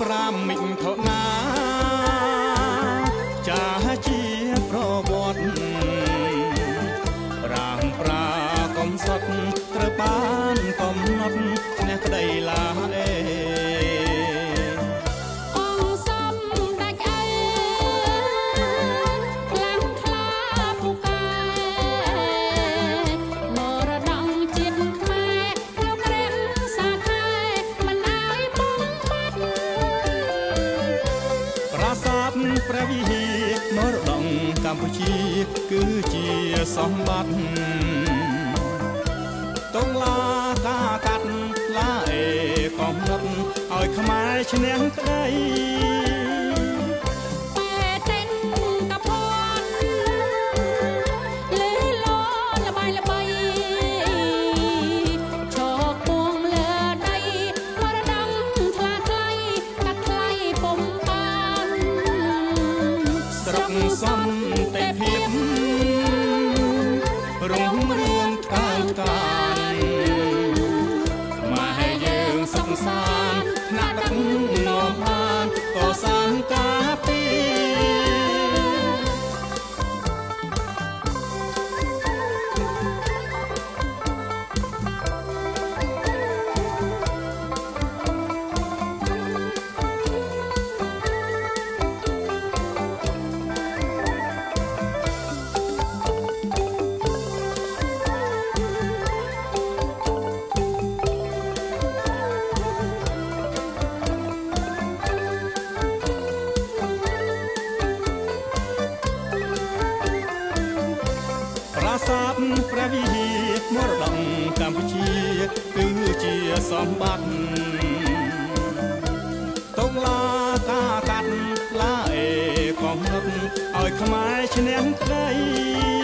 ប្រាំមិញថណាចាជាប្រវត្តិប្រាំប្រាកំសត់ត្រូវបានកំណត់ឈ្នះក្តីឡាអេព្រះវិហារមរតកកម្ពុជាគឺជាសម្បត្តិតងឡាការកាត់ឡាអេកំណត់ឲ្យខ្មែរឈ្នះក្តីសន្តិភាពរុងរឿងកានខ្មែរយើងសុខសាន្តថ្នាក់ដឹកនាំបានកសាងការពីប្រាសាទព្រះវិហារមរតកកម្ពុជាគឺជាសម្បត្តិតងឡាការកាត់ឡាអេកំណត់ឲ្យខ្មែរឈ្នះក្តី